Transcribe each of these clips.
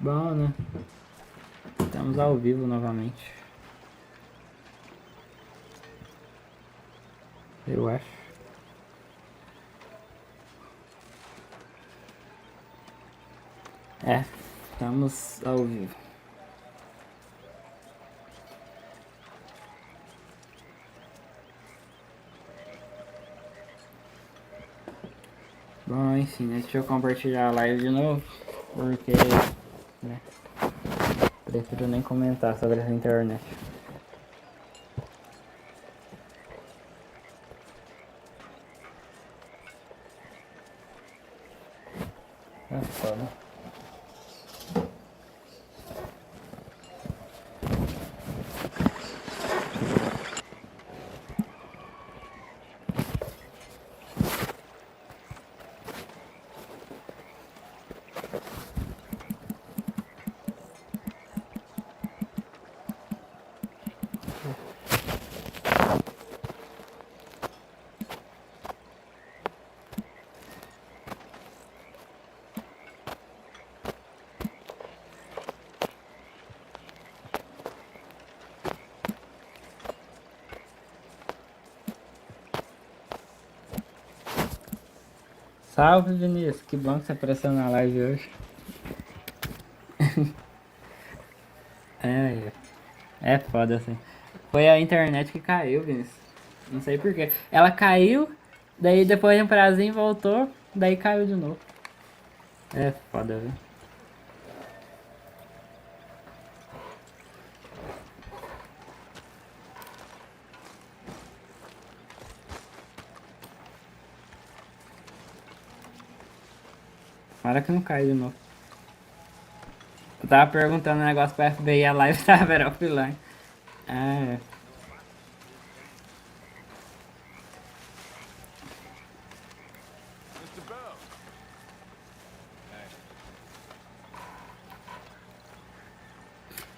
Bom, né? Estamos ao vivo novamente. Eu acho. É, estamos ao vivo. Bom, enfim, deixa eu compartilhar a live de novo, porque, né, prefiro nem comentar sobre essa internet. É foda. Salve, Vinícius, que bom que você apareceu na live hoje. É foda assim. Foi a internet que caiu, Vinícius. Não sei porquê. Ela caiu, daí depois de um prazinho voltou, daí caiu de novo. É foda, viu? Para que não cai de novo. Eu tava perguntando um negócio pro FBI, a live tava era offline. Ah, é.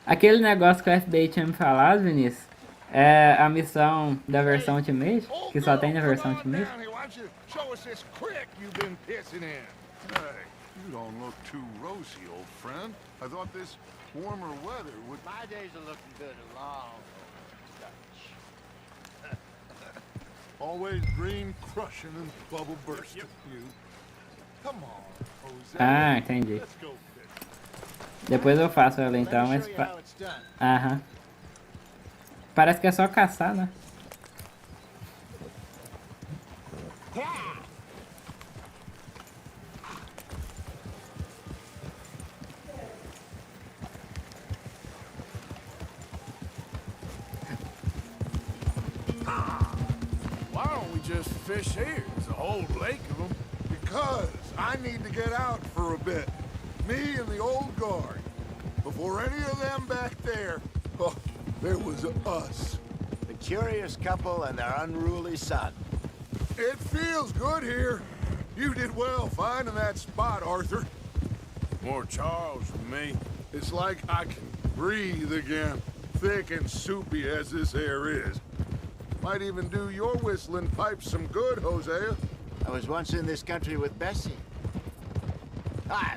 Aquele negócio que o FBI tinha me falado, Vinícius, é a missão da versão Ultimate, que só tem na versão Ultimate. You don't look too rosy, old friend. I thought this warmer weather would... My days are looking good along. Always green crushing and bubble bursting. You. Come on, Jose. Ah, entendi. Let's go fishing. Depois eu faço ela então, mas... Aham. Parece que é só caçar, né? Why don't we just fish here? There's a whole lake of them. Because I need to get out for a bit. Me and the old guard. Before any of them back there, oh, there was us. The curious couple and their unruly son. It feels good here. You did well finding that spot, Arthur. More Charles than me. It's like I can breathe again, thick and soupy as this air is. Might even do your whistling pipes some good, Hosea. I was once in this country with Bessie. Ah,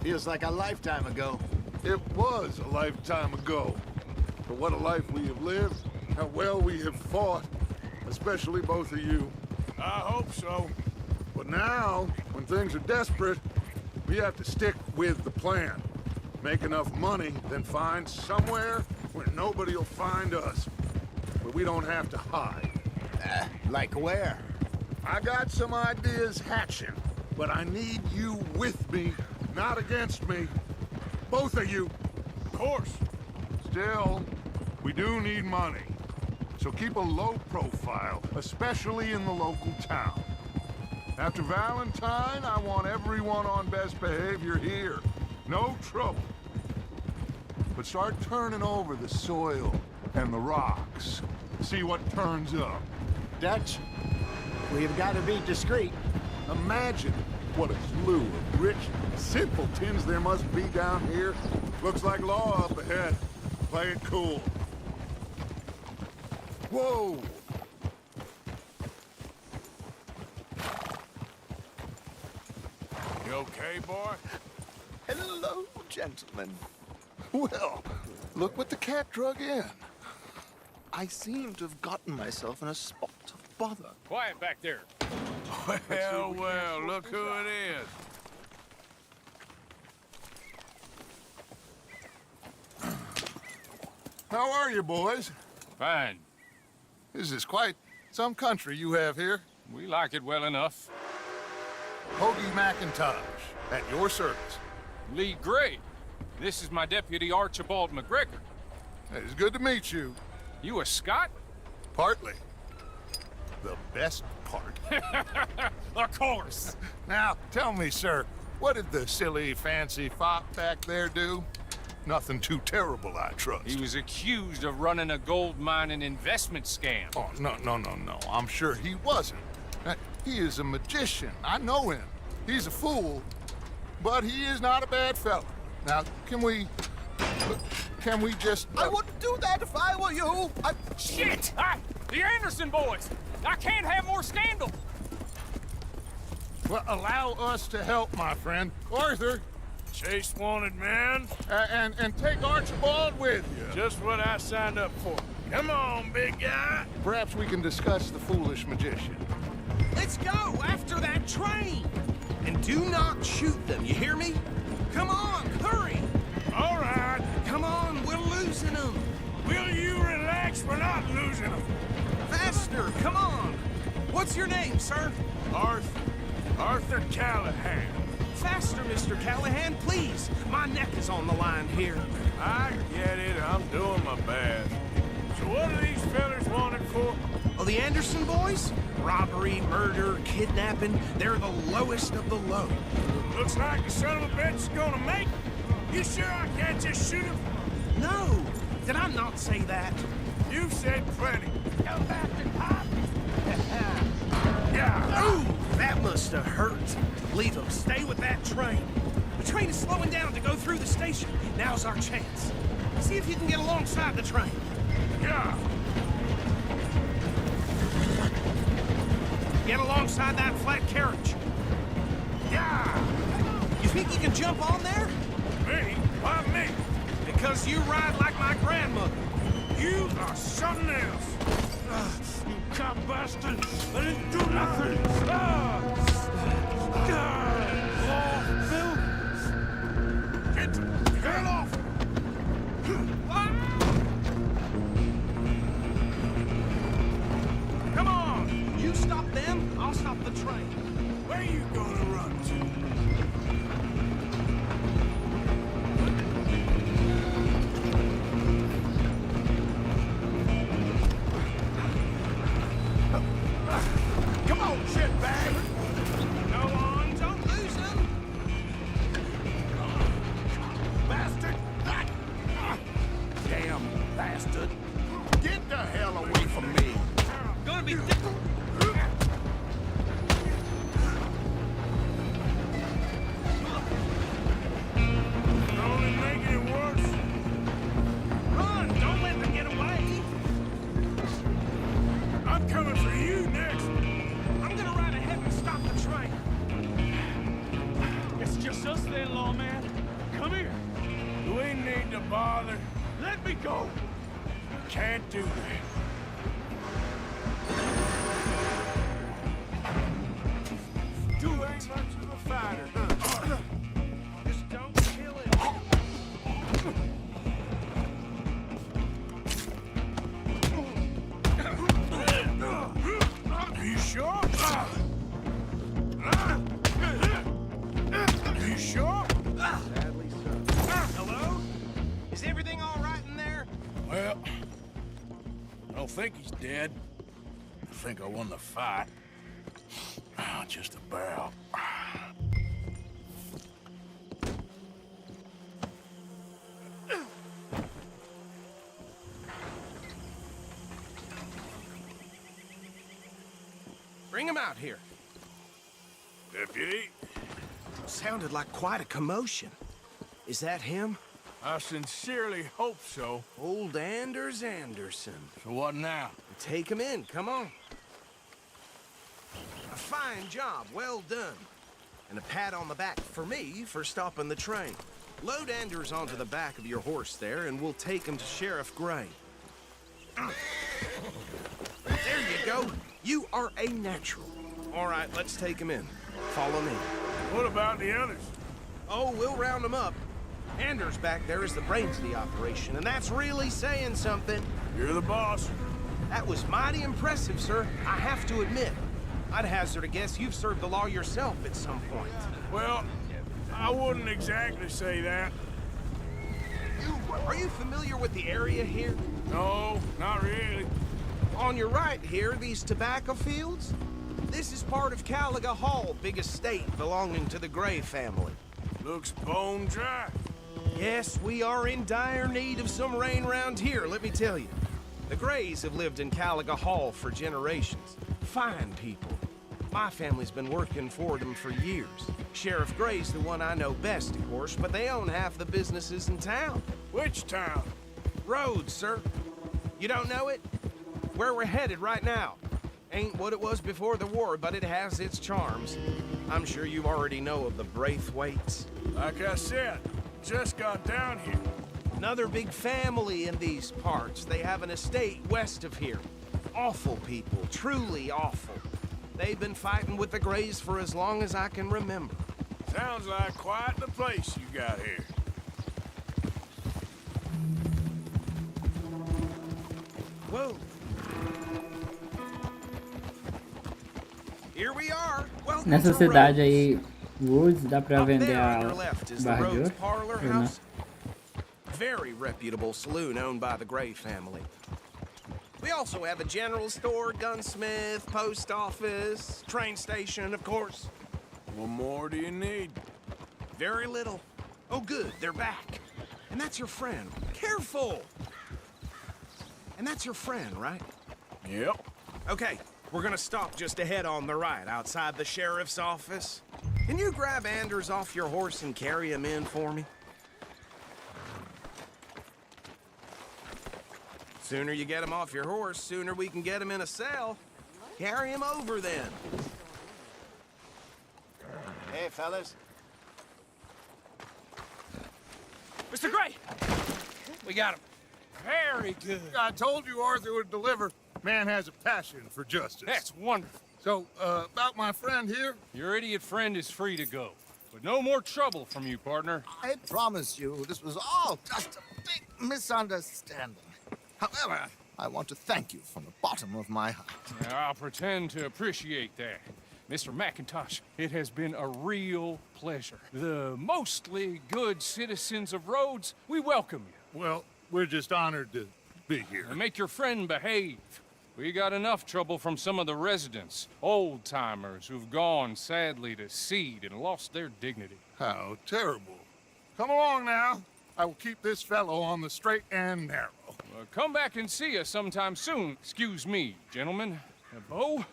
feels like a lifetime ago. It was a lifetime ago. But what a life we have lived, how well we have fought, especially both of you. I hope so. But now, when things are desperate, we have to stick with the plan. Make enough money, then find somewhere where nobody will find us. Where we don't have to hide. Like where? I got some ideas hatching, but I need you with me, not against me. Both of you. Of course. Still, we do need money. So keep a low profile, especially in the local town. After Valentine, I want everyone on best behavior here. No trouble. But start turning over the soil and the rocks. See what turns up. Dutch, we've got to be discreet. Imagine what a slew of rich simpletons there must be down here. Looks like law up ahead. Play it cool. Whoa! You okay, boy? Hello, gentlemen. Well, look what the cat drug in. I seem to have gotten myself in a spot of bother. Quiet back there. Well, well, look who it is. How are you, boys? Fine. This is quite some country you have here. We like it well enough. Hoagie McIntosh, at your service. Lee Gray. This is my deputy Archibald McGregor. It's good to meet you. You a Scot? Partly. The best part. Of course. Now, tell me, sir, what did the silly, fancy fop back there do? Nothing too terrible, I trust. He was accused of running a gold mining investment scam. Oh, no. I'm sure he wasn't. He is a magician. I know him. He's a fool, but he is not a bad fellow. Now, can we just... I wouldn't do that if I were you. Shit! The Anderson boys! I can't have more scandal! Well, allow us to help, my friend. Arthur, Chase wanted man. and take Archibald with you. Just what I signed up for. Come on, big guy. Perhaps we can discuss the foolish magician. Let's go after that train! And do not shoot them, you hear me? Come on, hurry! All right. Come on, we're losing them! Will you relax? We're not losing them. Faster, come on! What's your name, sir? Arthur Callahan. Faster, Mr. Callahan, please! My neck is on the line here. I get it. I'm doing my best. So what are these fellers wanted for? Oh, the Anderson boys? Robbery, murder, kidnapping. They're the lowest of the low. Looks like the son of a bitch is gonna make it. You sure I can't just shoot him? No! Did I not say that? You've said plenty. Go back to cop! Yeah. Ooh, that must have hurt. Leave them. Stay with that train. The train is slowing down to go through the station. Now's our chance. See if you can get alongside the train. Yeah. Get alongside that flat carriage. Yeah. You think you can jump on there? Me? Why me? Because you ride like my grandmother. You are something else. You cop bastard. I didn't do nothing. Phil. Get off. Come on! You stop them, I'll stop the train. Where you gonna run to? Come on, shitbag! Go on, don't lose them. Bastard! Damn bastard! Get the hell away from me! Gonna be Only making it worse. run! Don't let them get away. I'm coming for you next. I'm gonna ride ahead and stop the train. It's just us then, lawman. Come here. Do we need to bother? Let me go. Can't do that. You ain't much of a fighter, huh? Just don't kill him. Are you sure? Are you sure? Hello? Is everything all right in there? Well, I don't think he's dead. I think I won the fight. Just about. Bring him out here. Deputy, Sounded like quite a commotion. Is that him? I sincerely hope so. Old Anders Anderson. So what now? Take him in, come on. A fine job, well done. and a pat on the back for me for stopping the train. Load Anders onto the back of your horse there, and we'll take him to Sheriff Gray. There you go. You are a natural. All right, let's take him in. Follow me. What about the others? Oh, we'll round them up. Anders back there is the brains of the operation, and that's really saying something. You're the boss. That was mighty impressive, sir. I have to admit. I'd hazard a guess you've served the law yourself at some point. Well, I wouldn't exactly say that. Are you familiar with the area here? No, not really. On your right here, these tobacco fields? This is part of Caliga Hall, big estate belonging to the Gray family. Looks bone dry. Yes, we are in dire need of some rain around here, let me tell you. The Grays have lived in Caliga Hall for generations. Fine people. My family's been working for them for years. Sheriff Gray's the one I know best, of course, but they own half the businesses in town. Which town? Rhodes, sir. You don't know it? Where we're headed right now. Ain't what it was before the war, but it has its charms. I'm sure you already know of the Braithwaites. Like I said, just got down here. Another big family in these parts. They have an estate west of here. Awful people, truly awful. They've been fighting with the Grays for as long as I can remember. Sounds like quite the place you got here. Whoa. Here we are. Welcome Nessa to cidade Rhodes. aí, Woods, dá pra Up vender there a on your left is the barra de Rhodes ouro? Parlor Ou não? House. Very reputable saloon owned by the Gray family. We also have a general store, gunsmith, post office, train station, of course. What more do you need? Very little. Oh, good, they're back. And that's your friend. Careful! And that's your friend, right? Yep. Okay, we're gonna stop just ahead on the right, outside the sheriff's office. Can you grab Anders off your horse and carry him in for me? Sooner you get him off your horse, sooner we can get him in a cell. Carry him over then. Hey, fellas. Mr. Gray! We got him. Very good. I told you Arthur would deliver. Man has a passion for justice. That's wonderful. So, about my friend here? Your idiot friend is free to go. But no more trouble from you, partner. I promise you, this was all just a big misunderstanding. However, I want to thank you from the bottom of my heart. I'll pretend to appreciate that. Mr. McIntosh, it has been a real pleasure. The mostly good citizens of Rhodes, we welcome you. Well, we're just honored to be here. And make your friend behave. We got enough trouble from some of the residents, old-timers who've gone, sadly, to seed and lost their dignity. How terrible. Come along now. I will keep this fellow on the straight and narrow. Come back and see us sometime soon. Excuse me, gentlemen. Bo,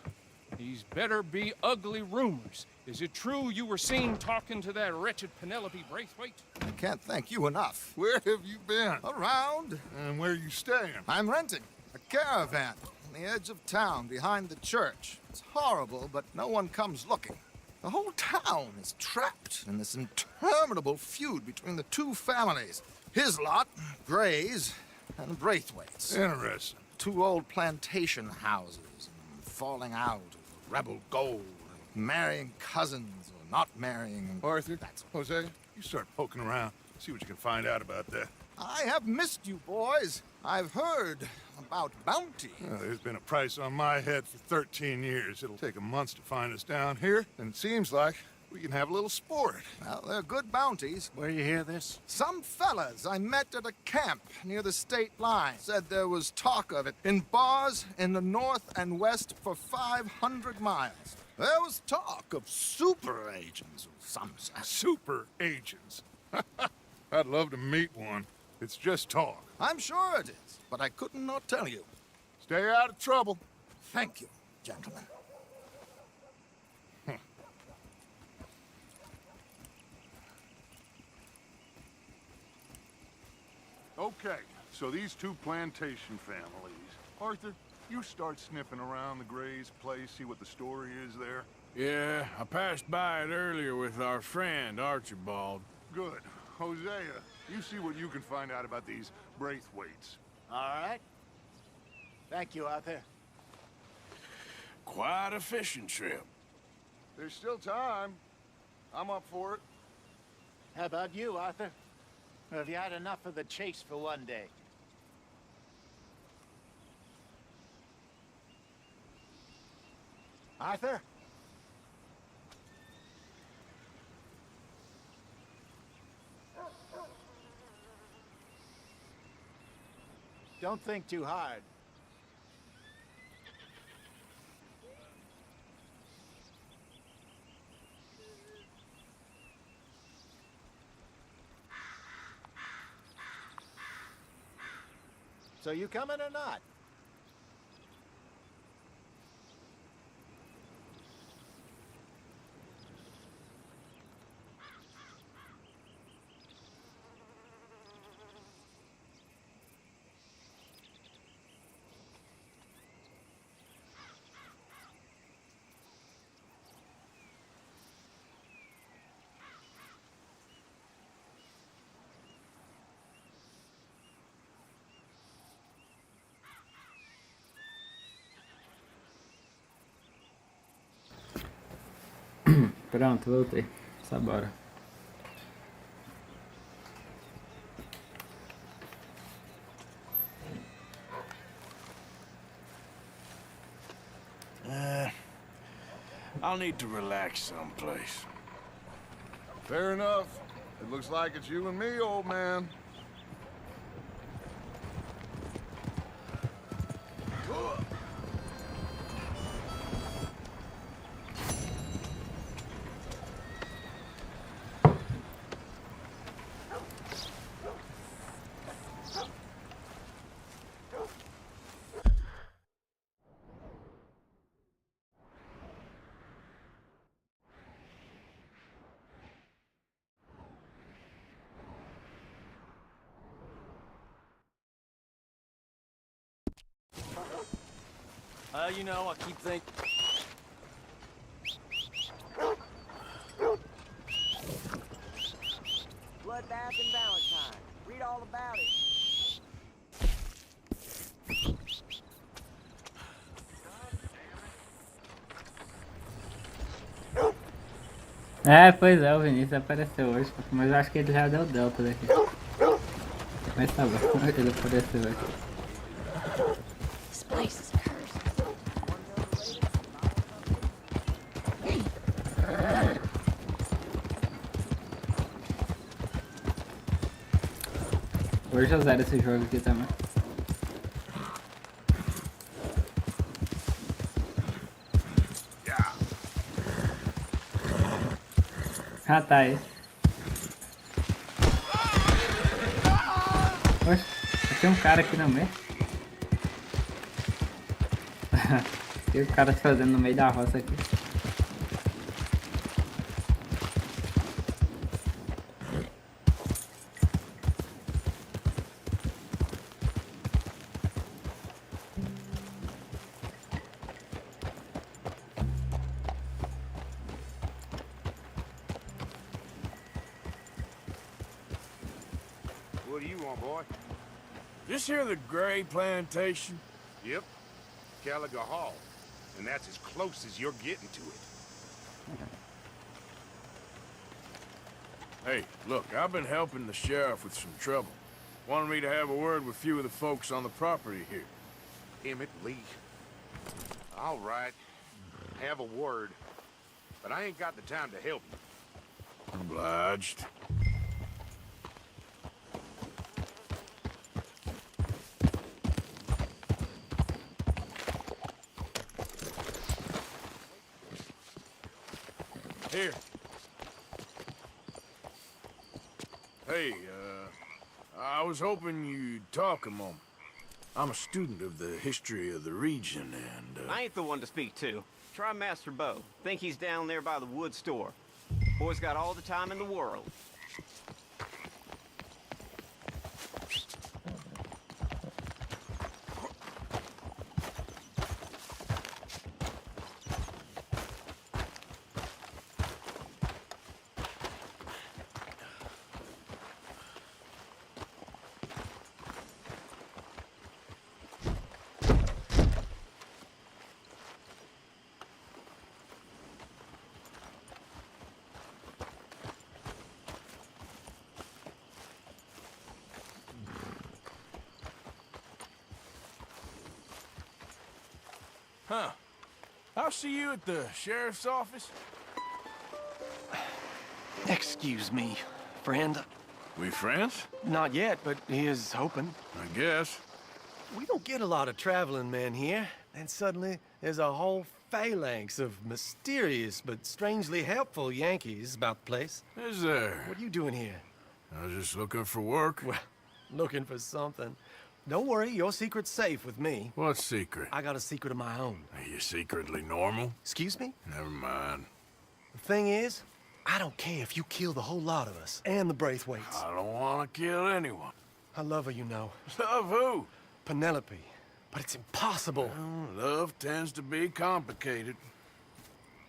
these better be ugly rumors. Is it true you were seen talking to that wretched Penelope Braithwaite? I can't thank you enough. Where have you been? Around, And where you staying? I'm renting a caravan on the edge of town behind the church. It's horrible, but no one comes looking. The whole town is trapped in this interminable feud between the two families. His lot, Gray's, and Braithwaite's. Interesting. Two old plantation houses, falling out of rebel gold, marrying cousins or not marrying. Arthur, Jose, you start poking around. See what you can find out about that. I have missed you, boys. I've heard about bounty. There's been a price on my head for 13 years. It'll take a month to find us down here, and it seems like we can have a little sport. Well, they're good bounties. Where you hear this? Some fellas I met at a camp near the state line said there was talk of it in bars in the north and west for 500 miles. There was talk of super agents, some said. Super agents. I'd love to meet one. It's just talk. I'm sure it is, but I couldn't not tell you. Stay out of trouble. Thank you, gentlemen. Okay, so these two plantation families. Arthur, you start sniffing around the Gray's place, see what the story is there. Yeah, I passed by it earlier with our friend, Archibald. Good. Hosea, you see what you can find out about these Braithwaites. All right. Thank you, Arthur. Quite a fishing trip. There's still time. I'm up for it. How about you, Arthur? Or have you had enough of the chase for one day? Arthur? Don't think too hard. So you coming or not? Pronto, voltei. Só bora. I'll need to relax someplace. Fair enough. It looks like it's you and me, old man. You know, I keep thinking... Bloodbath and Valentine. Read all about it. É, pois é, o Vinícius apareceu hoje, mas eu acho que ele já deu delta daqui. Mas tá bom, ele apareceu aqui. This place is cursed. Hoje eu zero esse jogo aqui também. Ah, tá aí. Oxe, tem um cara aqui no meio. O que o cara tá fazendo no meio da roça aqui? What do you want, boy? This here the Gray Plantation? Yep. Caliga Hall. And that's as close as you're getting to it. Hey, look, I've been helping the sheriff with some trouble. Wanted me to have a word with a few of the folks on the property here. Emmett Lee. All right. Have a word. But I ain't got the time to help you. Obliged. Here. Hey, I was hoping you'd talk a moment. I'm a student of the history of the region, and, I ain't the one to speak to. Try Master Bo. Think he's down there by the wood store. Boy's got all the time in the world. Huh. I'll see you at the sheriff's office. Excuse me, friend. We friends? Not yet, but he is hoping. I guess. We don't get a lot of traveling men here, and suddenly there's a whole phalanx of mysterious but strangely helpful Yankees about the place. Is there? What are you doing here? I was just looking for work. Well, looking for something. Don't worry, your secret's safe with me. What secret? I got a secret of my own. Are you secretly normal? Excuse me? Never mind. The thing is, I don't care if you kill the whole lot of us, and the Braithwaites. I don't want to kill anyone. I love her, you know. Love who? Penelope. But it's impossible. Well, love tends to be complicated.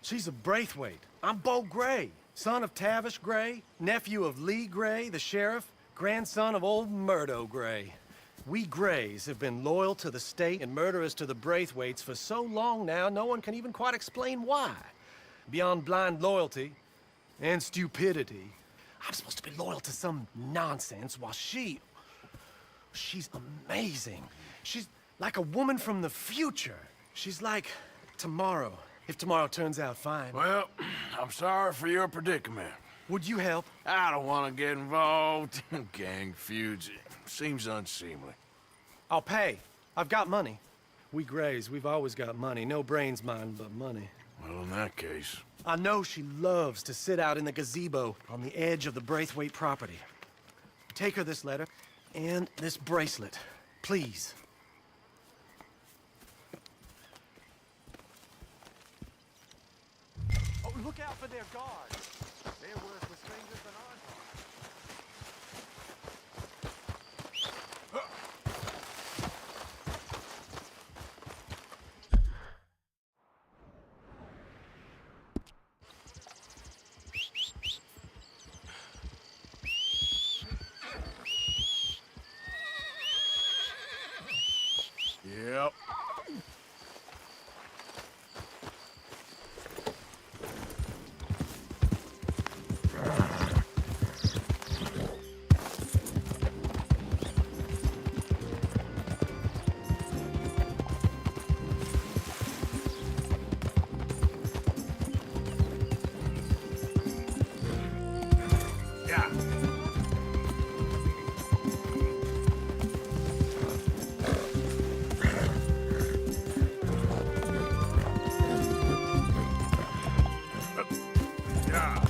She's a Braithwaite. I'm Beau Gray, son of Tavish Gray, nephew of Lee Gray, the sheriff, grandson of old Murdo Gray. We Grays have been loyal to the state and murderous to the Braithwaites for so long now, no one can even quite explain why. Beyond blind loyalty and stupidity, I'm supposed to be loyal to some nonsense while she's amazing. She's like a woman from the future. She's like tomorrow, if tomorrow turns out fine. Well, I'm sorry for your predicament. Would you help? I don't want to get involved in gang feuds. It seems unseemly. I'll pay. I've got money. We Grays, we've always got money. No brains, mind, but money. Well, in that case... I know she loves to sit out in the gazebo on the edge of the Braithwaite property. Take her this letter and this bracelet, please. Oh, look out for their guards. They're worse with strangers than ours are. Yep. Yeah. Yeah.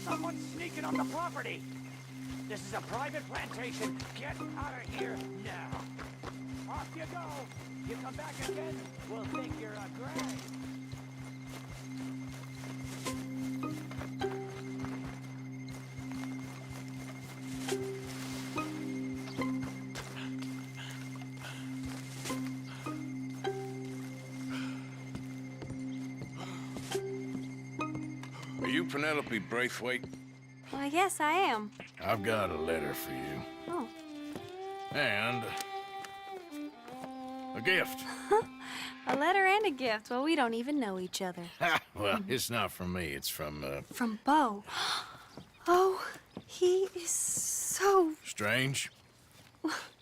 Someone's sneaking on the property. This is a private plantation. Get out of here now. Off you go. You come back again, we'll think you're a Gray. Are you Penelope Braithwaite? Well, yes, I am. I've got a letter for you. Oh. And A gift. A letter and a gift. Well, we don't even know each other. Well, it's not from me. It's from, From Bo. Oh, he is so... Strange.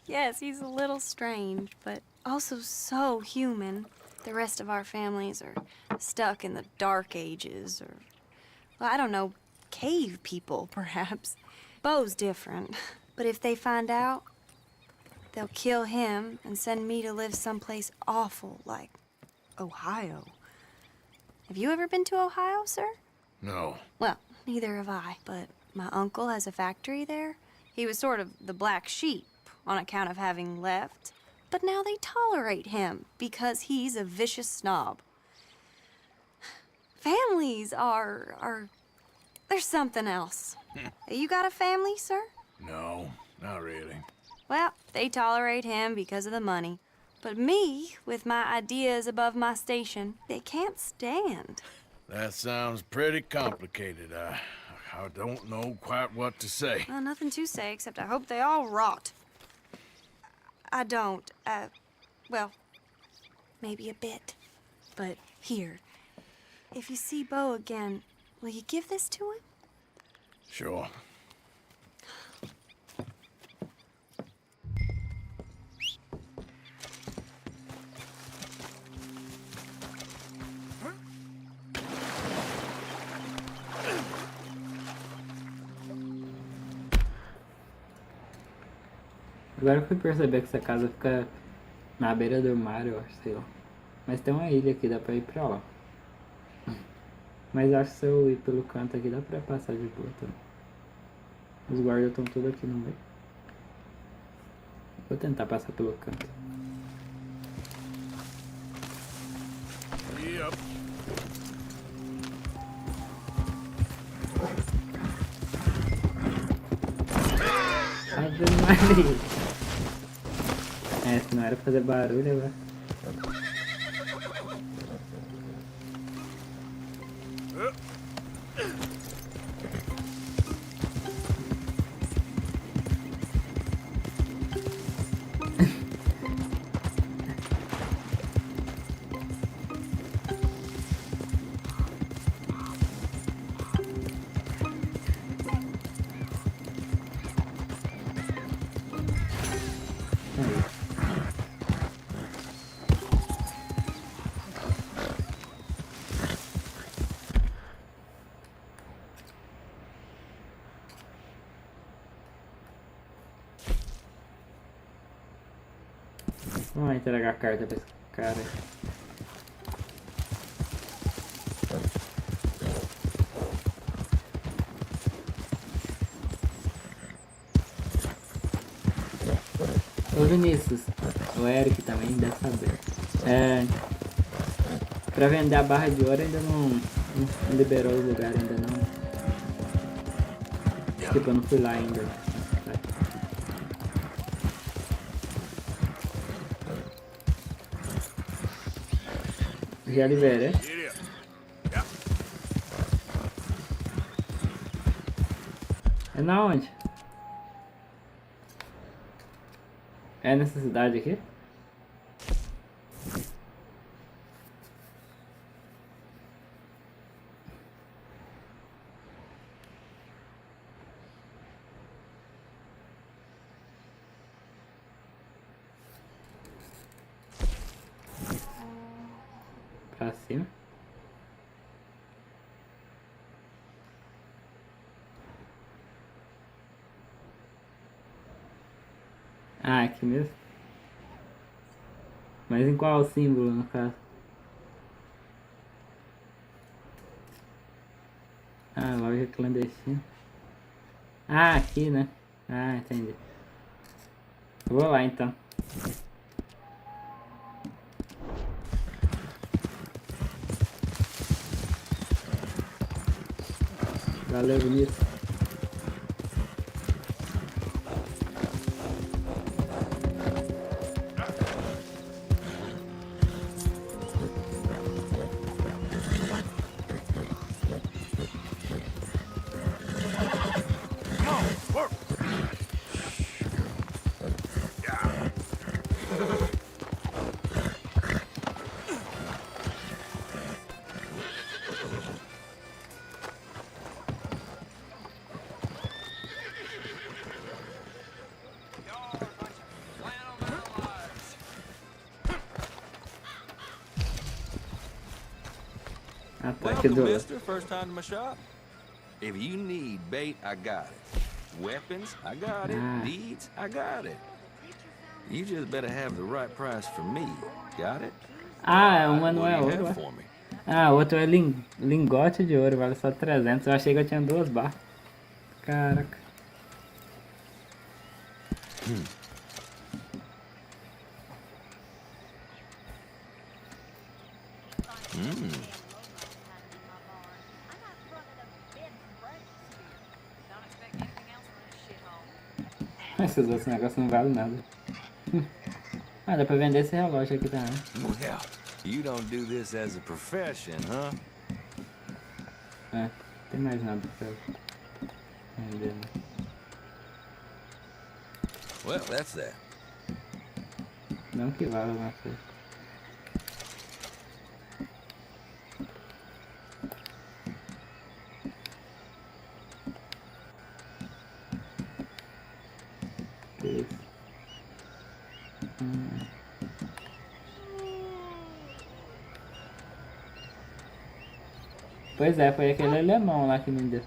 Yes, he's a little strange, but also so human. The rest of our families are stuck in the dark ages, or, well, I don't know, cave people, perhaps. Bo's different, but if they find out, they'll kill him and send me to live someplace awful like Ohio. Have you ever been to Ohio, sir? No. Well, neither have I, but my uncle has a factory there. He was sort of the black sheep on account of having left, but now they tolerate him because he's a vicious snob. Families are there's something else. You got a family, sir? No, not really. Well, they tolerate him because of the money. But me, with my ideas above my station, they can't stand. That sounds pretty complicated. I don't know quite what to say. Well, nothing to say, except I hope they all rot. I don't, well, maybe a bit. But here, if you see Bo again, will you give this to him? Sure. Agora eu fui perceber que essa casa fica na beira do mar, eu acho, sei lá. Mas tem uma ilha aqui, dá pra ir pra lá. Mas acho que se eu ir pelo canto aqui, dá pra passar de boa também. Os guardas estão tudo aqui no meio. Vou tentar passar pelo canto. Yep. Ave Maria! Se não era pra fazer barulho, agora. Vamos entregar a carta pra esse cara. Ô Vinícius, o Eric também deve saber. Pra vender a barra de ouro ainda não liberou o lugar, ainda não. Tipo, eu não fui lá ainda. Já liberei. É na onde? É nessa cidade aqui? Pra cima. Ah, aqui mesmo. Mas em qual símbolo, no caso? Ah, loja clandestina. Ah, aqui, né? Ah, entendi. Eu vou lá, então. Valeu, Vinícius. que Welcome, durou. mister. First time to my shop? If you need bait, I got it. Weapons, I got it. Deeds, I got it. You just better have the right price for me. Got it? Ah, uma não What é do you ouro, have é? for me? Ah, outro é lingote de ouro, vale só 300. Eu achei que eu tinha 2 barras. Caraca. Esses outros negócios não valem nada. Ah, dá pra vender esse relógio aqui também. Well, you don't do this as a profession, huh? É, tem mais nada pra vender, né? Well, that's that. Não que vale alguma coisa. Que isso? Pois é, foi aquele alemão lá que me deu.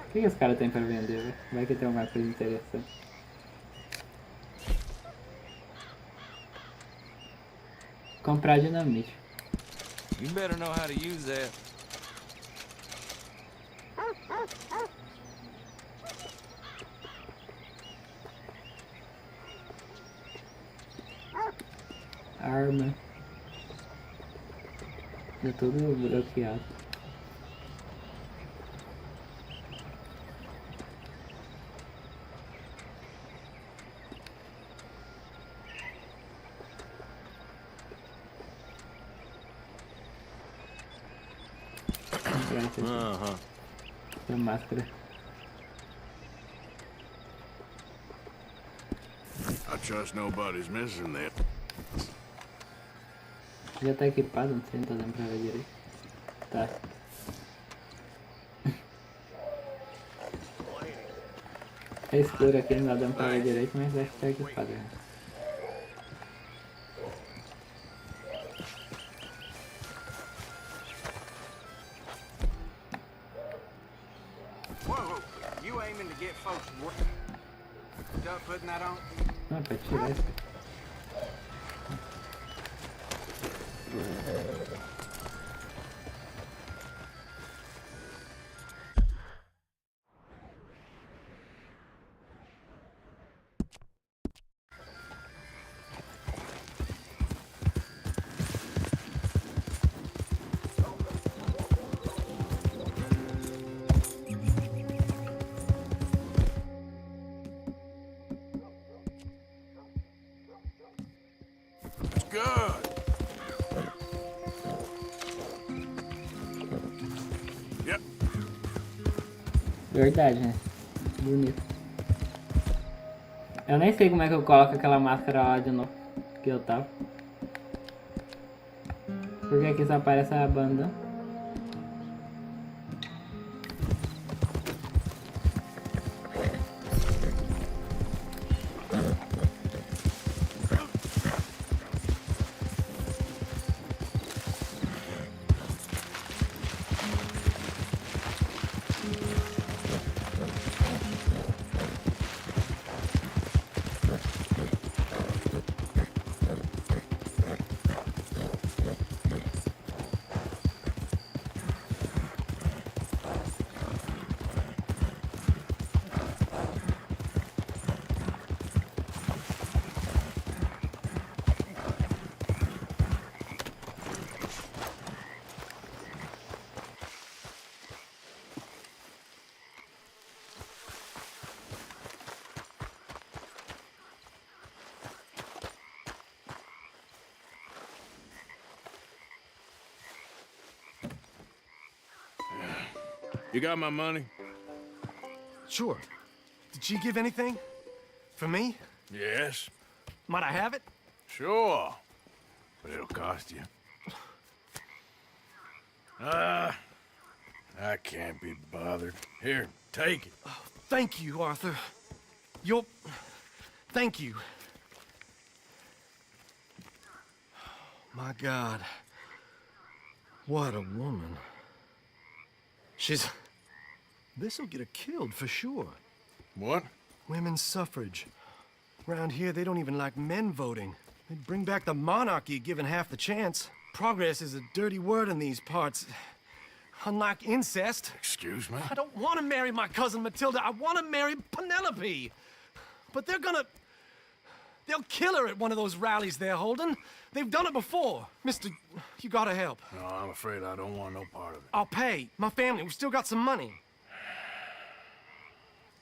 O que esse cara tem pra vender, velho? Vai que tem alguma coisa interessante. Comprar dinamite. You better know how to use that. Arma. É tudo bloqueado. Uh-huh. A máscara. I trust nobody's missing that. Já tá equipado, não sei, não tá dando pra ver direito. Tá. É escuro aqui, não dá dando pra ver direito, mas acho que tá equipado. Né? Whoa, you aiming to get folks done putting that on? Não, pra tirar isso. It's good. Yep. Verdade, né? Bonito. Eu nem sei como é que eu coloco aquela máscara lá de novo que eu tava. Porque aqui só aparece a banda. You got my money? Sure. Did she give anything? For me? Yes. Might I have it? Sure. But it'll cost you. I can't be bothered. Here, take it. Thank you, Arthur. You'll... Thank you. My God. What a woman. This'll get her killed for sure. What? Women's suffrage. Around here, they don't even like men voting. They'd bring back the monarchy given half the chance. Progress is a dirty word in these parts. Unlike incest. Excuse me? I don't want to marry my cousin Matilda. I want to marry Penelope. But they'll kill her at one of those rallies they're holding. They've done it before. Mister, you gotta help. No, I'm afraid I don't want no part of it. I'll pay. My family, we've still got some money.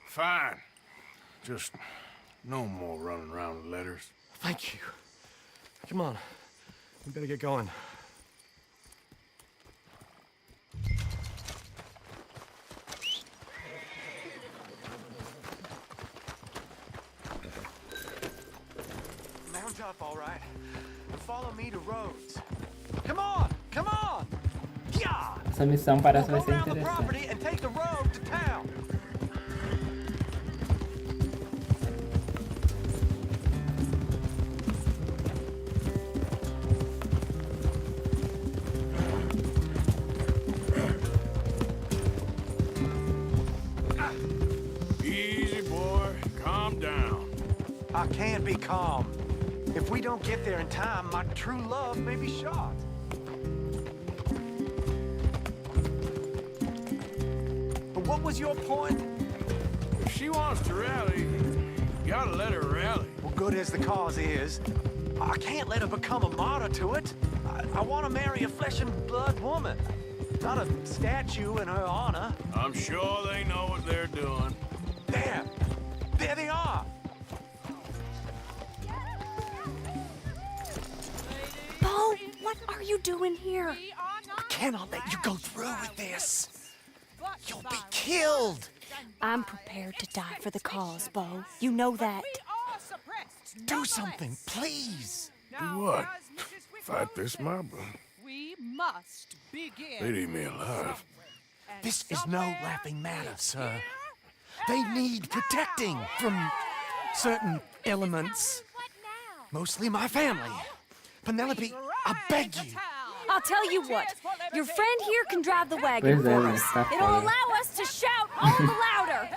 Fine. Just no more running around with letters. Thank you. Come on. We better get going. Mount up, all right. And follow me to Rhodes. Come on! Come on! Yeah! Essa missão parece We'll vai go ser around the interessante. property and take the road to town. Easy, boy. Calm down. I can't be calm. If we don't get there in time, my true love may be shot. But what was your point? If she wants to rally, you gotta let her rally. Well, good as the cause is, I can't let her become a martyr to it. I want to marry a flesh and blood woman, not a statue in her honor. I'm sure they know what they're doing. There! There they are! Bo, what are you doing here? I cannot let you go through with this. You'll be killed. I'm prepared to die for the cause, Bo. You know that. Do something, please. Do what? Fight this mob? We must begin. They'd eat me alive. This is no laughing matter, sir. They need protecting from certain elements. Mostly my family. Penelope, I beg you. I'll tell you what. Your friend here can drive the wagon Pois é, for us. tá It'll feio. allow us to shout all the louder.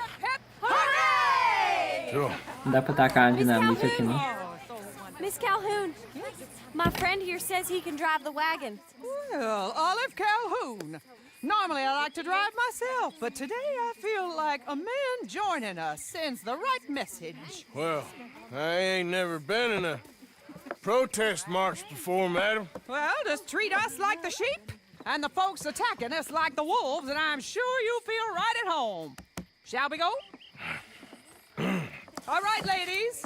Hooray! Sure. Não dá pra tacar uma dinamite aqui, não. Miss Calhoun, my friend here says he can drive the wagon. Well, Olive Calhoun. Normally I like to drive myself, but today I feel like a man joining us sends the right message. Well, I ain't never been in a protest march before, madam. Well, just treat us like the sheep, and the folks attacking us like the wolves, and I'm sure you'll feel right at home. Shall we go? All right, ladies.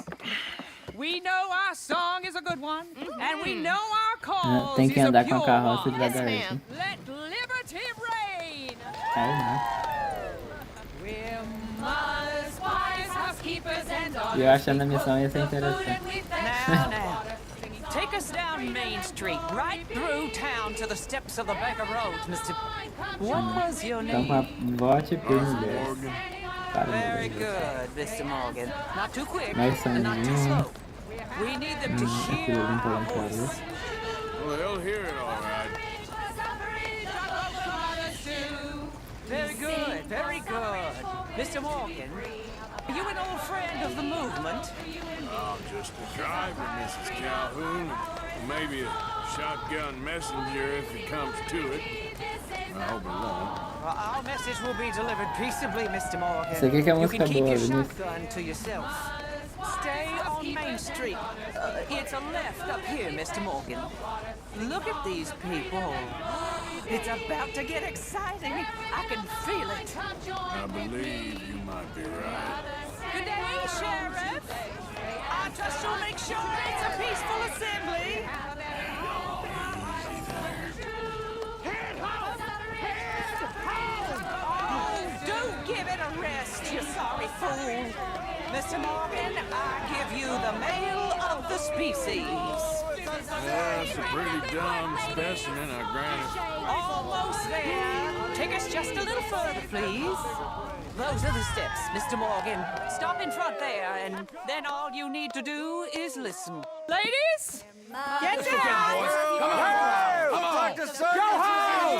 We know our song is a good one, and we know our cause Tem is que a andar com pure a carroça one. devagarzinho. Let liberty reign. Caiu, né? We're mothers, wives, housekeepers, and E eu achando a missão ia ser interessante. Now, take us down Main Street, right through town to the steps of the Baker Road, Mr. What was your Então name? com a bote e perno desse. Para Very de good, Mr. Morgan. Not too quick, Mais and not too sanguinho. slow. We need them to hear Aquilo ali our pulando pra voice. luz. Well, they'll hear it all right. Very good, very good. Mr. Morgan, are you an old friend of the movement? I'm just a driver, Mrs. Calhoun, and maybe a shotgun messenger if it comes to it. I hope it won't. Well, our message will be delivered peaceably, Mr. Morgan. Isso aqui que é You música can keep boa, your Vinícius. shotgun to yourself. Stay on Main Street. It's a left up here, Mr. Morgan. Look at these people. It's about to get exciting. I can feel it. I believe you might be right. Good day, Sheriff. I trust you'll make sure it's a peaceful assembly. Oh, do give it a rest, you sorry fool. Mr. Morgan, I give you the male of the species. That's a pretty dumb specimen, I grant it. Almost there. Take us just a little further, please. Those are the steps, Mr. Morgan. Stop in front there, and then all you need to do is listen. Ladies, Get down! Go home!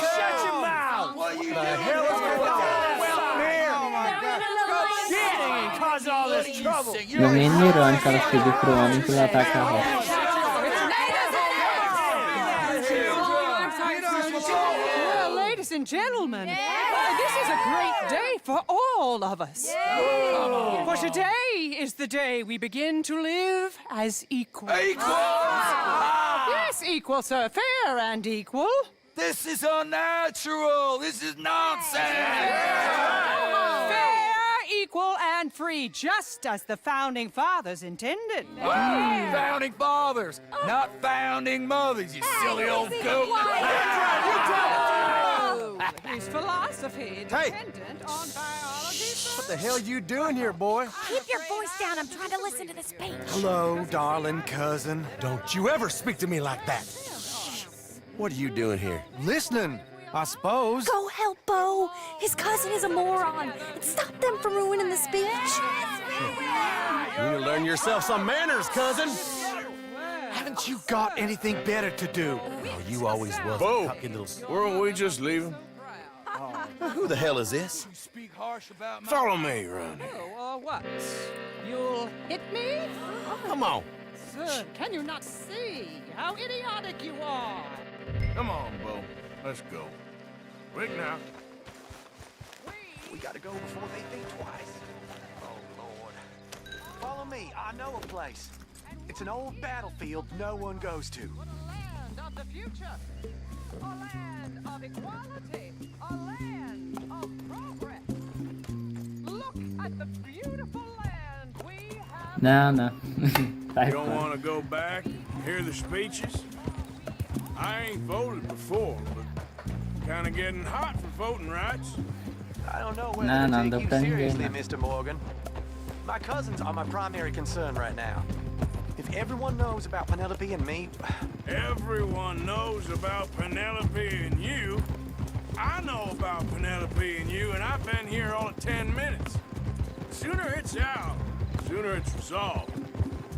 Shut your mouth! What the hell is going on? Welcome here! Oh my God! Sitting and causing all this trouble! No mínimo irônico ela pedir pro homem pilotar a carroça. Well, ladies and gentlemen, this is a great day for all of us. For today is the day we begin to live as equals. Yes, equal, sir. Fair and equal. This is unnatural. This is nonsense. Fair, equal, and free, just as the founding fathers intended. Founding fathers, not founding mothers, you silly old goat. His philosophy dependent on biology. What the hell you doing here, boy? Keep your voice down. I'm trying to listen to the speech. Hello, darling cousin. Don't you ever speak to me like that. What are you doing here? Listening, I suppose. Go help Bo. His cousin is a moron. And stop them from ruining the speech. You need to learn yourself some manners, cousin. Haven't you got anything better to do? Oh, you always was Bo, a cocky little... weren't we just leaving? Who the hell is this? Follow me around here. Oh, what? You'll hit me? Come on. Sir, can you not see how idiotic you are? Come on, Bo. Let's go. Quick now. We gotta go before they think twice. Oh, Lord. Follow me. I know a place. It's an old battlefield no one goes to. A land of the future. A land of equality. A land of progress. Look at the beautiful land we have. Não. Sai You don't fora. want to go back and hear the speeches? I ain't voted before, but kind of getting hot for voting rights. I don't know whether Não, to não take deu you pra ninguém, seriously, não. Mr. Morgan. My cousins are my primary concern right now. If everyone knows about Penelope and me... Everyone knows about Penelope and you. I know about Penelope and you, and I've been here all of 10 minutes. Sooner it's out, sooner it's resolved.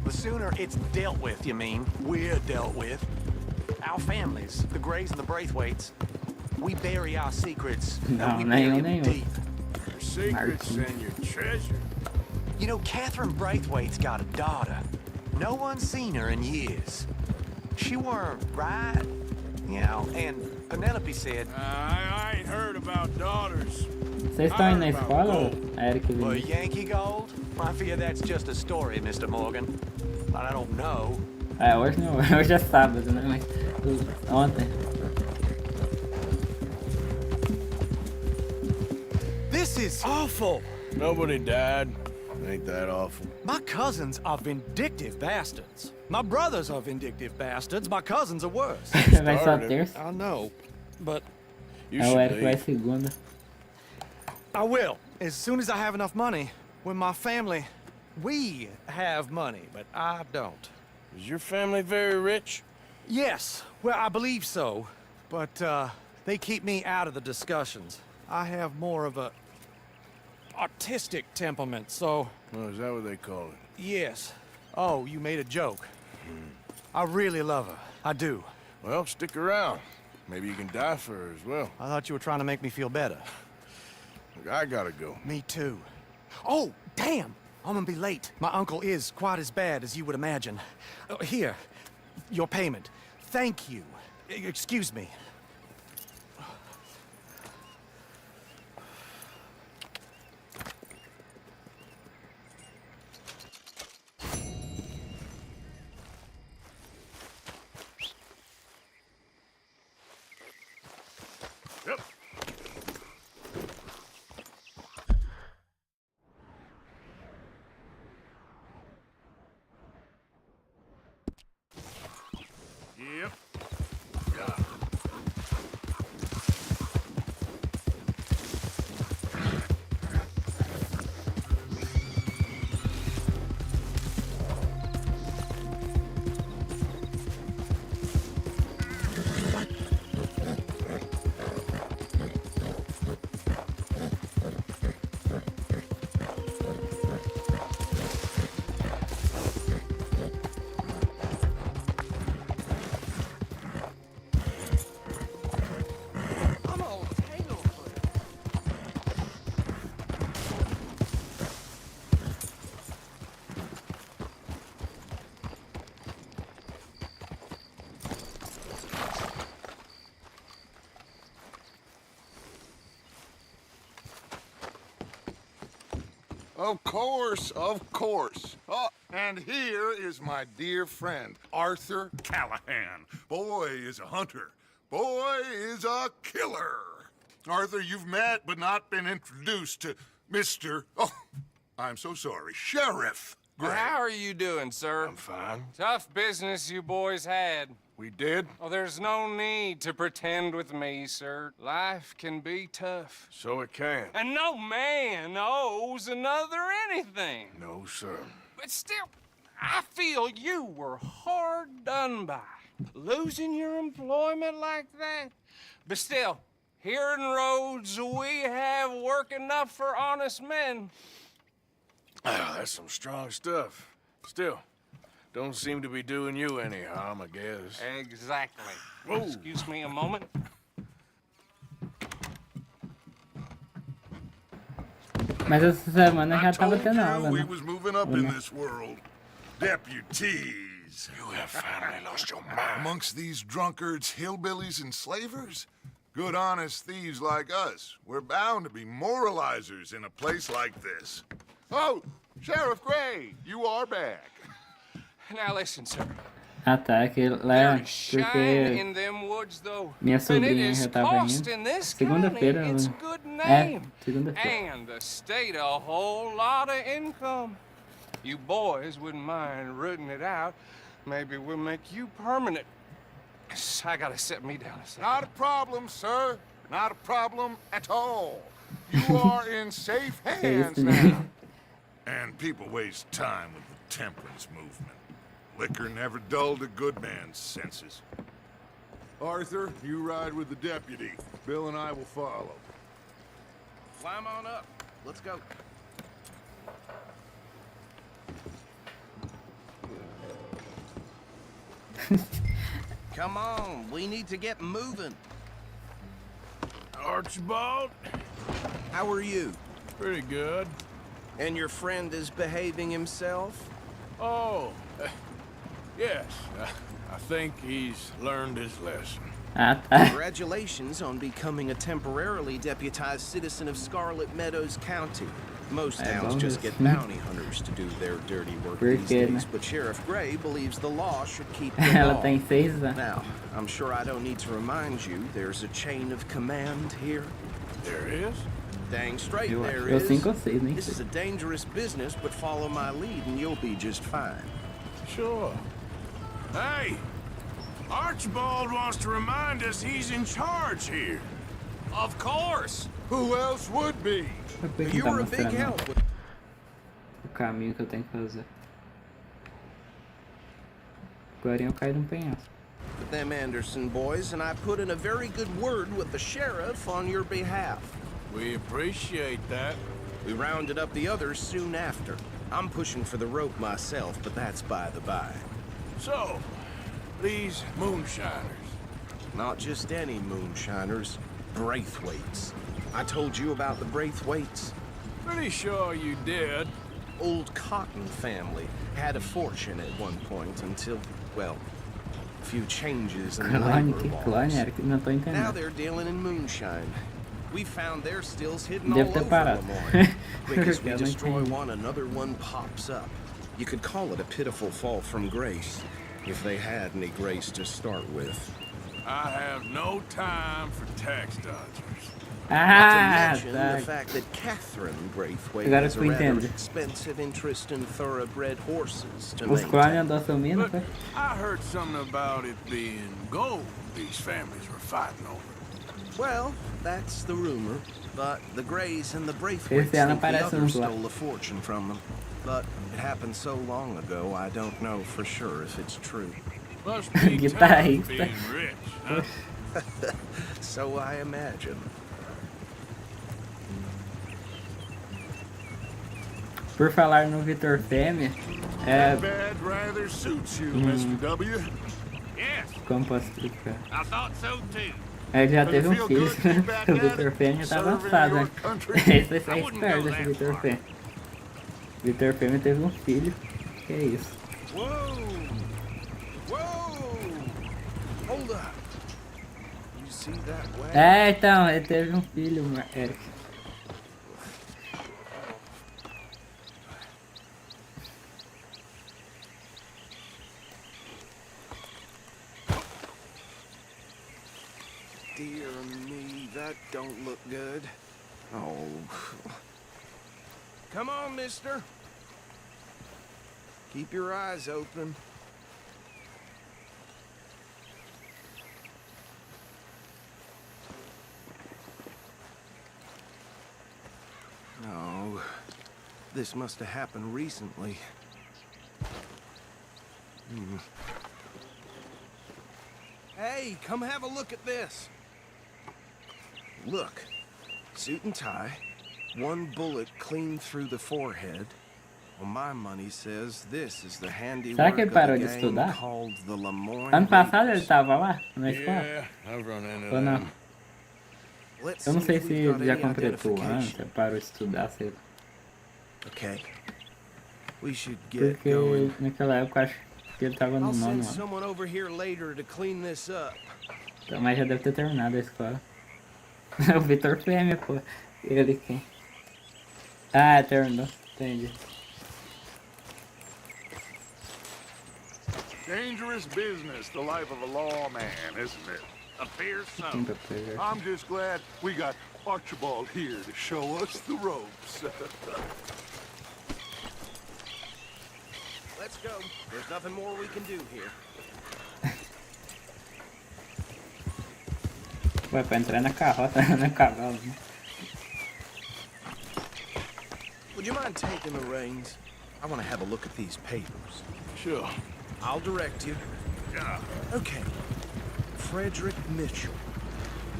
The sooner it's dealt with, you mean? We're dealt with. Our families, the Grays and the Braithwaites, we bury our secrets, and we bury them deep. Your secrets and your treasure. You know, Catherine Braithwaite's got a daughter. No one's seen her in years. She weren't right, you know, and Penelope said... I ain't heard about daughters. Vocês estão indo na escola, Eric e Well, Vinícius? Yankee Gold? I fear that's just a story, Mr. Morgan. But I don't know. É, hoje não, hoje é sábado, né? Mas ontem. This is awful. Nobody died. Ain't that awful. My cousins are vindictive bastards. My brothers are vindictive bastards. My cousins are worse. Vai só terça. I know, but You É o should Eric vai leave. segunda. I will. As soon as I have enough money. When my family... We have money, but I don't. Is your family very rich? Yes, well, I believe so. But, they keep me out of the discussions. I have more of a... artistic temperament, so... Oh, is that what they call it? Yes. Oh, you made a joke. I really love her. I do. Well, stick around. Maybe you can die for her as well. I thought you were trying to make me feel better. Look, I gotta go. Me too. Oh, damn! I'm gonna be late. My uncle is quite as bad as you would imagine. Here, your payment. Thank you. Excuse me. Yep. Yep. Of course, of course. Oh, and here is my dear friend, Arthur Callahan. Boy is a hunter. Boy is a killer. Arthur, you've met but not been introduced to Mr. Oh, I'm so sorry, Sheriff Gray. How are you doing, sir? I'm fine. Tough business you boys had. We did? Oh, there's no need to pretend with me, sir. Life can be tough. So it can. And no man owes another anything. No, sir. But still, I feel you were hard done by. Losing your employment like that. But still, here in Rhodes, we have work enough for honest men. Ah, that's some strong stuff. Still, don't seem to be doing you any harm, I guess. Exactly. Whoa. Excuse me a moment. Mas essa semana I já tava told tendo you aula, we né? was moving up in this world. Deputies. You have finally lost your mind. Amongst these drunkards, hillbillies, and slavers? Good, honest thieves like us. We're bound to be moralizers in a place like this. Oh, Sheriff Gray, you are back. Now listen, sir. Ah tá, que lá There is shine porque in them woods, though. minha And it sobrinha is já tava cost indo. in this Segunda-feira, county its né? good É, name. segunda-feira. And the state a whole lot of income. You boys wouldn't mind rooting it out. Maybe we'll make you permanent. I gotta set me down a second. Not a problem, sir. Not a problem at all. You are in safe hands now. And people waste time with the temperance movement. Liquor never dulled a good man's senses. Arthur, you ride with the deputy. Bill and I will follow. Climb on up. Let's go. Come on, we need to get moving. Archibald? How are you? Pretty good. And your friend is behaving himself? Oh, yes. I think he's learned his lesson. Ah tá. Congratulations on becoming a temporarily deputized citizen of Scarlet Meadows County. Most towns just get bounty hunters to do their dirty work these days, but Sheriff Gray believes the law should keep the Ela law. tem 6 anos. Now, I'm sure I don't need to remind you there's a chain of command here. There is? Dang straight Eu there acho que eu is. 5 ou 6, nem This is sei. a dangerous business, but follow my lead and you'll be just fine. Sure. Hey! Archibald wants to remind us he's in charge here. Of course. Who else would be? Depois You não tá were a big mostrando help with o caminho que eu tenho que fazer. Agora eu caio num penhasco. them Anderson boys, and I put in a very good word with the sheriff on your behalf. We appreciate that. We rounded up the others soon after. I'm pushing for the rope myself, but that's by the by. So, these moonshiners. Not just any moonshiners, Braithwaites. I told you about the Braithwaites. Pretty sure you did. Old Cotton family had a fortune at one point until, well, a few changes in the Clone, labor que laws. clone era? Que não tô Now entendendo. they're dealing in moonshine. We found their stills hidden Deve all ter over parado. Lemoyne. Quick as we Eu não destroy entendi. one, another one pops up. You could call it a pitiful fall from grace, if they had any grace to start with. I have no time for tax dodgers. Not Ah, to mention tá. the fact that Catherine Braithwaite Agora has a eu rather entendo. expensive interest in thoroughbred horses to Os maintain. clones andou sumindo, But foi? I heard something about it being gold these families were fighting over. Well, that's the rumor. But the Greys and the Esse Braithwaites ano think the aparece others uns lá. stole a fortune from them. But it happened so long ago, I don't know for sure if it's true. Must be tough Guitarrista. being rich, huh? So I imagine. Por falar no Vitor Fêmea, That bad rather suits you, Mr. W. Yes, como posso explicar? I thought so too. Ele já Does teve it um feel filho, good to be back o at Vitor it? Fêmea tá Serving avançado, your né? country? Esse vai I ser wouldn't esperto go desse that Vitor far. Fêmea. Vitor Fêmea teve um filho, que é isso? Whoa! Whoa! Hold up! You see that way? É, então, ele teve um filho, Eric. dear me, that don't look good. Oh. Come on, mister. Keep your eyes open. No. This must have happened recently. Hey, come have a look at this. Look. Suit and tie. One bullet clean through the forehead. Well, my money says this is the Será que ele handiwork parou of de a gang estudar? called the Lemoyne Ano passado ele Rapers. tava lá, na escola? Yeah, I've run into Ou não? them. Let's Eu não see sei if se we've got ele já any completou antes, identification. parou de estudar, sei lá. Okay. We should get Porque going. naquela época eu acho que ele tava no I'll nono send ano. someone over here later to clean this up. Então, mas já deve ter terminado a escola. O Vitor Fêmea, pô. Ele quem? Ah, terminou. Entendi. Dangerous business, the life of a lawman, isn't it? Appears so. Quinta feira. I'm just glad we got Archibald here to show us the ropes. Let's go. There's nothing more we can do here. Ué, pra entrar na carroça, no cavalo, né? Would you mind taking the reins? I want to have a look at these papers. Sure. I'll direct you. Yeah. Okay. Frederick Mitchell.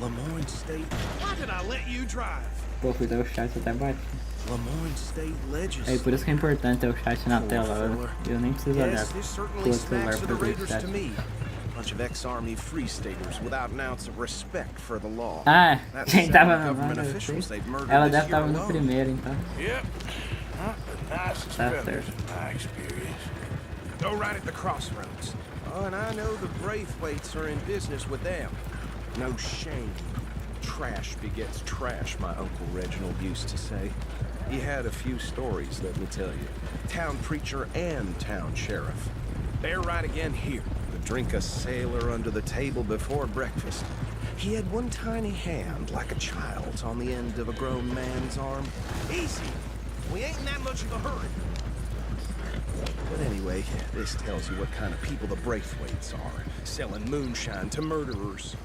Lemoyne State. Why did I let you drive? Pô, fui dar o chat até bati. Lemoyne State Aí por isso que é importante ter o chat na tela, eu nem preciso olhar Yes, this certainly pelo celular smacks of the pra ver o Raiders chat. to me. Bunch of ex-army free staters without an ounce of respect for the law. Ah, That's quem tava no government nome, officials they've murdered ela this deve year estar no alone. primeiro, então. Yep. Not the nicest That's fellas in my experience. Go right at the crossroads. Oh, and I know the Braithwaites are in business with them. No shame. Trash begets trash, my Uncle Reginald used to say. He had a few stories, let me tell you. Town preacher and town sheriff. They're right again here. To drink a sailor under the table before breakfast. He had one tiny hand, like a child's, on the end of a grown man's arm. Easy. We ain't in that much of a hurry. But anyway, this tells you what kind of people the Braithwaites are. Selling moonshine to murderers.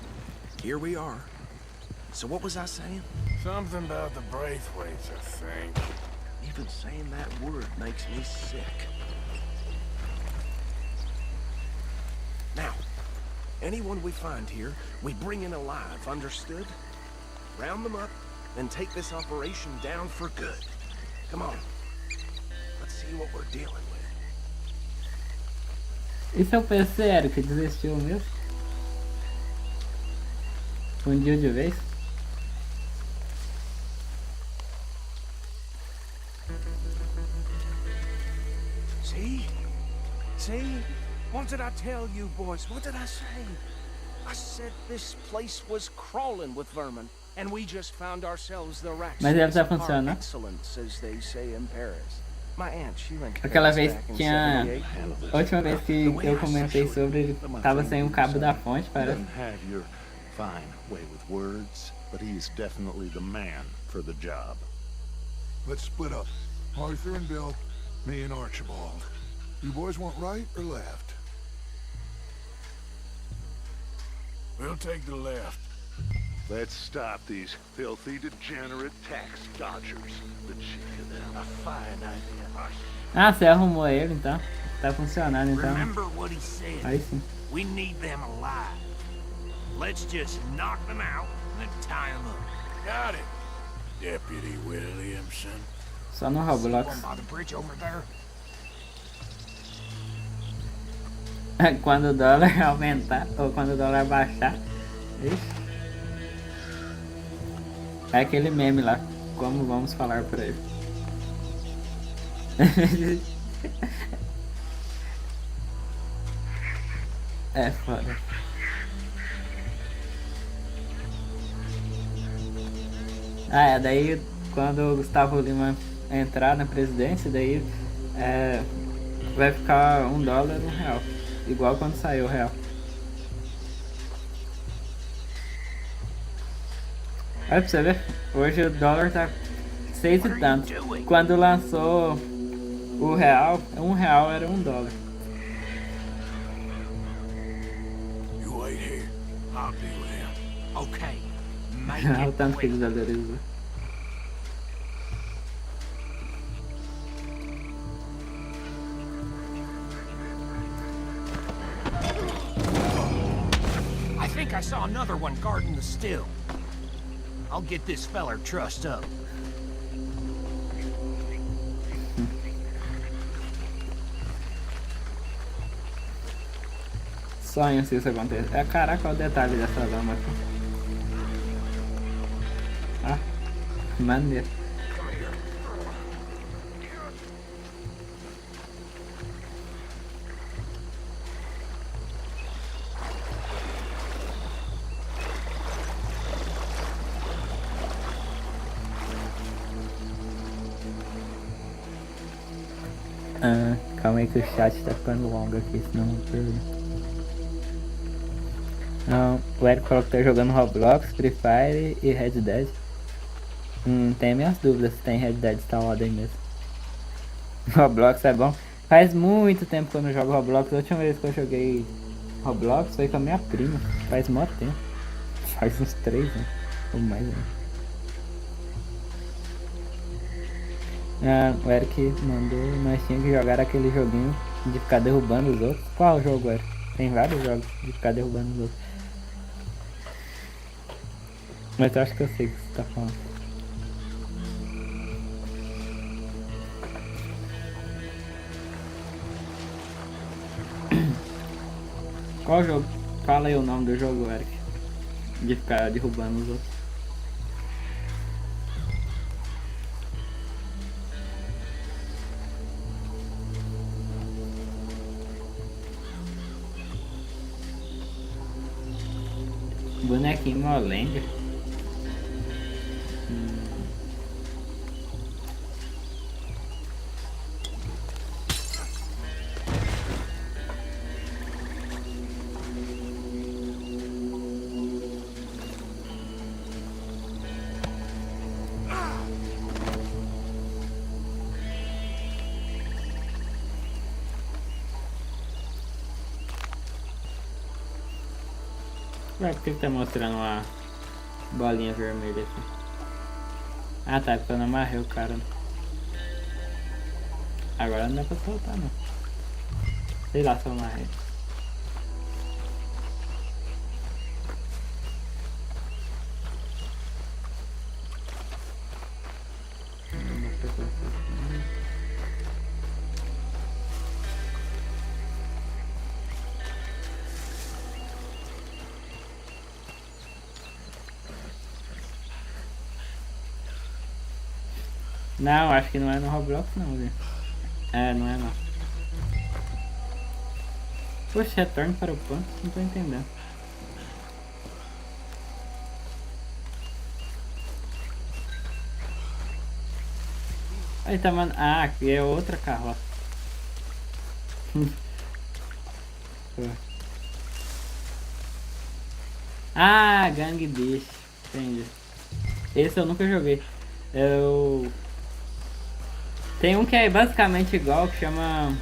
Here we are. So what was I saying? Something about the Braithwaites, I think. Even saying that word makes me sick. Now, anyone we find here, we bring in alive, understood? Round them up, and take this operation down for good. Come on. Let's see what we're dealing with. Isso é o PC que desistiu mesmo? Fundiu de vez? See? See? What did I tell you, boys? What did I say? I said this place was crawling with vermin, and we just found ourselves the rats. Mas deve estar funcionando. Excellence, as they say in Paris. My aunt, she went to Aquela Paris vez back in tinha. 78. A última vez que eu comentei sobre ele tava sem o cabo da fonte, parece. Doesn't have your fine way with words, but he's definitely the man for the job. Let's split up. Arthur and Bill, me and Archibald. You boys want right or left? We'll take the left. Let's stop these filthy, degenerate tax dodgers. The chick of them. A fine idea. Ah, você arrumou ele então. Tá funcionando então. Remember what he said. Aí sim. We need them alive. Let's just knock them out and then tie them up. Got it, Deputy Williamson. Só no Roblox. One by the bridge over there. Quando o dólar aumentar, ou quando o dólar baixar. Ixi. É aquele meme lá. Como vamos falar pra ele? É foda. Ah, é, daí quando o Gustavo Lima entrar na presidência, daí vai ficar $1 1 real. Igual quando saiu o real. Olha pra você ver, hoje o dólar tá 6 e tanto. Quando lançou o real, R$1 era $1. You wait here. I'll deal with him. Okay. Make Olha o it tanto que quick. ele valorizou. I think I saw another one guarding the still. I'll get this feller trussed up. Sonho se isso acontecer. É, caraca, olha o detalhe dessa lama aqui. Ah, maneiro. Ah, calma aí que o chat tá ficando longo aqui, senão eu pergunto. Não, o Eric falou que tá jogando Roblox, Free Fire e Red Dead. Tenho minhas dúvidas se tem Red Dead instalado aí mesmo. Roblox é bom. Faz muito tempo que eu não jogo Roblox. A última vez que eu joguei Roblox foi com a minha prima. Faz mó tempo. Faz uns 3 anos. Ou mais, né? Ah, o Eric mandou, nós tínhamos que jogar aquele joguinho de ficar derrubando os outros. Qual jogo, Eric? Tem vários jogos de ficar derrubando os outros. Mas eu acho que eu sei o que você tá falando. Qual jogo? Fala aí o nome do jogo, Eric. De ficar derrubando os outros. Bonequinho molenga. Ué, por que tá mostrando uma bolinha vermelha aqui? Ah tá, porque eu não amarrei o cara. Agora não dá pra soltar não. Sei lá se eu amarrei. Não, acho que não é no Roblox não, viu? É, não é não. Poxa, retorno para o ponto? Não tô entendendo. Aí tá, mano. Ah, aqui é outra carroça. Ah, Gang Beast. Entendi. Esse eu nunca joguei. Tem um que é basicamente igual, que chama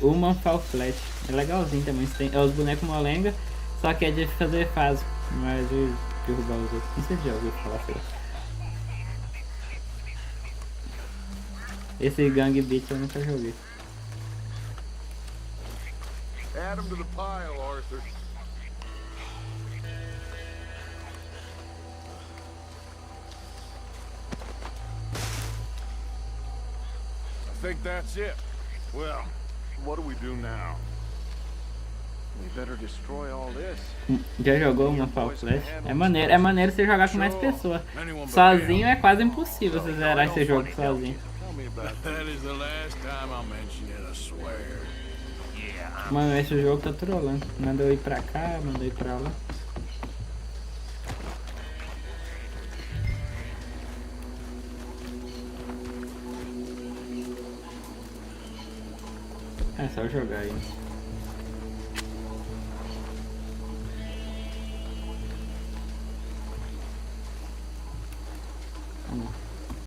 Human Fall Flat. É legalzinho também. É os bonecos molenga, só que é de fazer fase. Mas de derrubar os outros. Não sei se já ouviu falar assim. Esse Gang Beat eu nunca joguei. Add him to the pile, Arthur. I think that's it. Well, what do we do now? We better destroy all this. Já jogou uma Fall Flash? É maneiro você jogar com mais pessoas. Sozinho é quase impossível você zerar esse jogo sozinho. That is the last time I'll mention it, I swear. Mano, esse jogo tá trolando. Mandou eu ir pra cá, mandou eu ir pra lá. É só jogar aí. Não.